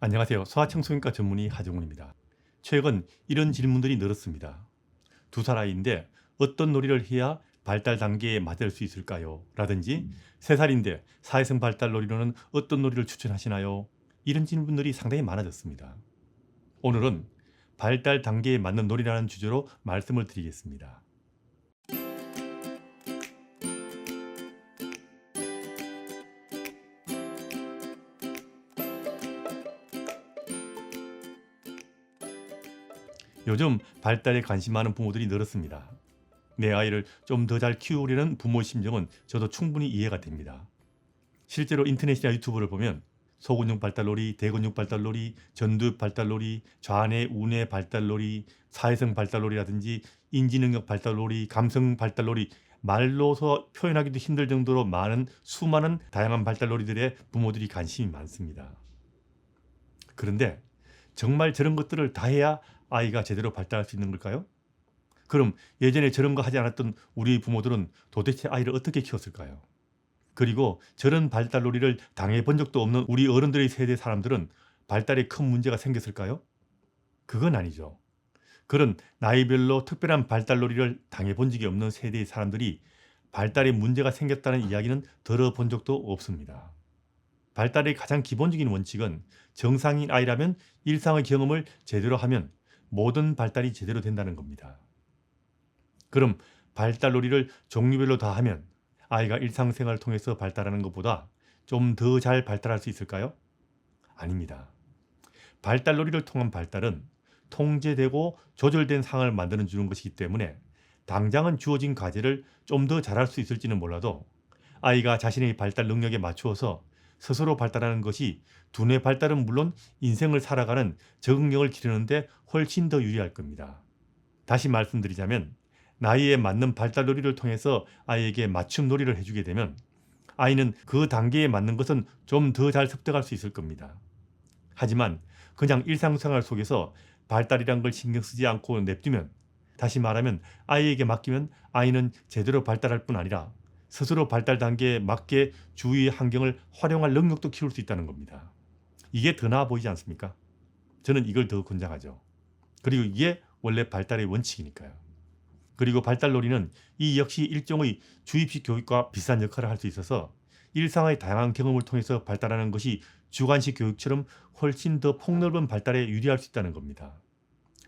안녕하세요. 소아청소년과 전문의 하정훈입니다. 최근 이런 질문들이 늘었습니다. 두 살 아이인데 어떤 놀이를 해야 발달 단계에 맞을 수 있을까요? 라든지 세 살인데 사회성 발달 놀이로는 어떤 놀이를 추천하시나요? 이런 질문들이 상당히 많아졌습니다. 오늘은 발달 단계에 맞는 놀이라는 주제로 말씀을 드리겠습니다. 요즘 발달에 관심 많은 부모들이 늘었습니다. 내 아이를 좀 더 잘 키우려는 부모의 심정은 저도 충분히 이해가 됩니다. 실제로 인터넷이나 유튜브를 보면 소근육 발달놀이, 대근육 발달놀이, 전두엽 발달놀이, 좌뇌, 우뇌 발달놀이, 사회성 발달놀이라든지 인지능력 발달놀이, 감성 발달놀이, 말로서 표현하기도 힘들 정도로 많은 수많은 다양한 발달놀이들에 부모들이 관심이 많습니다. 그런데 정말 저런 것들을 다 해야 아이가 제대로 발달할 수 있는 걸까요? 그럼 예전에 저런 거 하지 않았던 우리 부모들은 도대체 아이를 어떻게 키웠을까요? 그리고 저런 발달놀이를 당해본 적도 없는 우리 어른들의 세대 사람들은 발달에 큰 문제가 생겼을까요? 그건 아니죠. 그런 나이별로 특별한 발달놀이를 당해본 적이 없는 세대의 사람들이 발달에 문제가 생겼다는 이야기는 들어본 적도 없습니다. 발달의 가장 기본적인 원칙은 정상인 아이라면 일상의 경험을 제대로 하면 모든 발달이 제대로 된다는 겁니다. 그럼 발달놀이를 종류별로 다 하면 아이가 일상생활을 통해서 발달하는 것보다 좀 더 잘 발달할 수 있을까요? 아닙니다. 발달놀이를 통한 발달은 통제되고 조절된 상황을 만들어 주는 것이기 때문에 당장은 주어진 과제를 좀 더 잘할 수 있을지는 몰라도 아이가 자신의 발달 능력에 맞추어서 스스로 발달하는 것이 두뇌 발달은 물론 인생을 살아가는 적응력을 기르는데 훨씬 더 유리할 겁니다. 다시 말씀드리자면 나이에 맞는 발달놀이를 통해서 아이에게 맞춤 놀이를 해주게 되면 아이는 그 단계에 맞는 것은 좀 더 잘 습득할 수 있을 겁니다. 하지만 그냥 일상생활 속에서 발달이란 걸 신경 쓰지 않고 냅두면, 다시 말하면 아이에게 맡기면 아이는 제대로 발달할 뿐 아니라 스스로 발달 단계에 맞게 주위의 환경을 활용할 능력도 키울 수 있다는 겁니다. 이게 더 나아 보이지 않습니까? 저는 이걸 더 권장하죠. 그리고 이게 원래 발달의 원칙이니까요. 그리고 발달놀이는 이 역시 일종의 주입식 교육과 비슷한 역할을 할 수 있어서 일상의 다양한 경험을 통해서 발달하는 것이 주관식 교육처럼 훨씬 더 폭넓은 발달에 유리할 수 있다는 겁니다.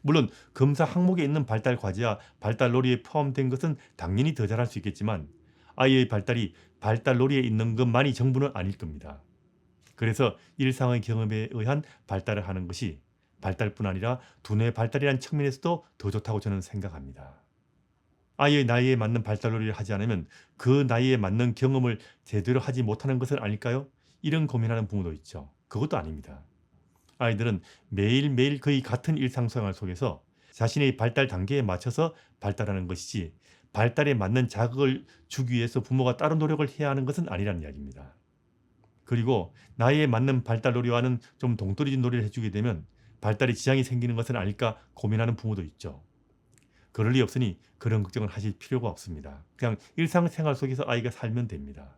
물론 검사 항목에 있는 발달 과제와 발달놀이에 포함된 것은 당연히 더 잘할 수 있겠지만 아이의 발달이 발달놀이에 있는 것만이 전부는 아닐 겁니다. 그래서 일상의 경험에 의한 발달을 하는 것이 발달뿐 아니라 두뇌 발달이라는 측면에서도 더 좋다고 저는 생각합니다. 아이의 나이에 맞는 발달놀이를 하지 않으면 그 나이에 맞는 경험을 제대로 하지 못하는 것은 아닐까요? 이런 고민하는 부모도 있죠. 그것도 아닙니다. 아이들은 매일매일 거의 같은 일상생활 속에서 자신의 발달 단계에 맞춰서 발달하는 것이지 발달에 맞는 자극을 주기 위해서 부모가 따로 노력을 해야 하는 것은 아니라는 이야기입니다. 그리고 나이에 맞는 발달놀이와는 좀 동떨어진 놀이를 해주게 되면 발달에 지장이 생기는 것은 아닐까 고민하는 부모도 있죠. 그럴 리 없으니 그런 걱정을 하실 필요가 없습니다. 그냥 일상생활 속에서 아이가 살면 됩니다.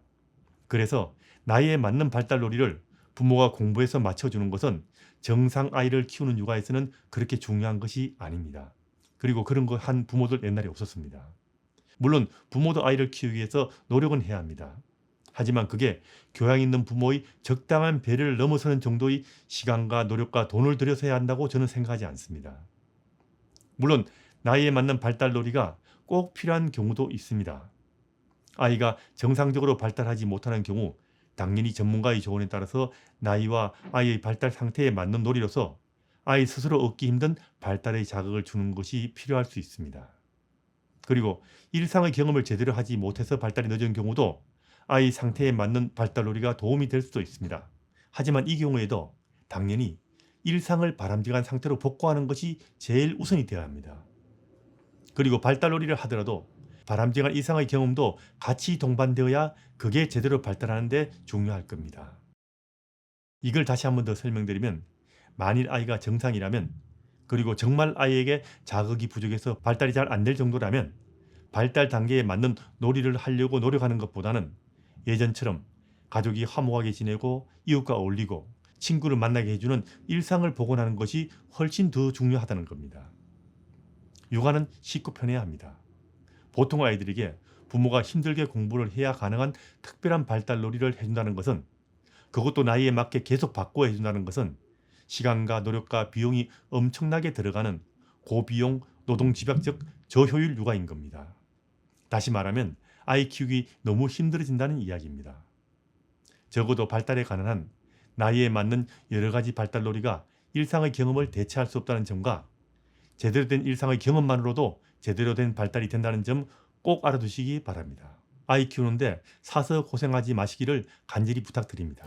그래서 나이에 맞는 발달놀이를 부모가 공부해서 맞춰주는 것은 정상 아이를 키우는 육아에서는 그렇게 중요한 것이 아닙니다. 그리고 그런 거 한 부모들 옛날에 없었습니다. 물론 부모도 아이를 키우기 위해서 노력은 해야 합니다. 하지만 그게 교양 있는 부모의 적당한 배려를 넘어서는 정도의 시간과 노력과 돈을 들여서 해야 한다고 저는 생각하지 않습니다. 물론 나이에 맞는 발달놀이가 꼭 필요한 경우도 있습니다. 아이가 정상적으로 발달하지 못하는 경우 당연히 전문가의 조언에 따라서 나이와 아이의 발달 상태에 맞는 놀이로서 아이 스스로 얻기 힘든 발달의 자극을 주는 것이 필요할 수 있습니다. 그리고 일상의 경험을 제대로 하지 못해서 발달이 늦은 경우도 아이 상태에 맞는 발달놀이가 도움이 될 수도 있습니다. 하지만 이 경우에도 당연히 일상을 바람직한 상태로 복구하는 것이 제일 우선이 되어야 합니다. 그리고 발달놀이를 하더라도 바람직한 이상의 경험도 같이 동반되어야 그게 제대로 발달하는 데 중요할 겁니다. 이걸 다시 한번 더 설명드리면, 만일 아이가 정상이라면, 그리고 정말 아이에게 자극이 부족해서 발달이 잘 안 될 정도라면 발달 단계에 맞는 놀이를 하려고 노력하는 것보다는 예전처럼 가족이 화목하게 지내고 이웃과 어울리고 친구를 만나게 해주는 일상을 복원하는 것이 훨씬 더 중요하다는 겁니다. 육아는 쉽고 편해야 합니다. 보통 아이들에게 부모가 힘들게 공부를 해야 가능한 특별한 발달놀이를 해준다는 것은, 그것도 나이에 맞게 계속 바꿔 해준다는 것은 시간과 노력과 비용이 엄청나게 들어가는 고비용 노동집약적 저효율 육아인 겁니다. 다시 말하면 아이 키우기 너무 힘들어진다는 이야기입니다. 적어도 발달에 가능한 나이에 맞는 여러 가지 발달놀이가 일상의 경험을 대체할 수 없다는 점과, 제대로 된 일상의 경험만으로도 제대로 된 발달이 된다는 점 꼭 알아두시기 바랍니다. 아이 키우는데 사서 고생하지 마시기를 간절히 부탁드립니다.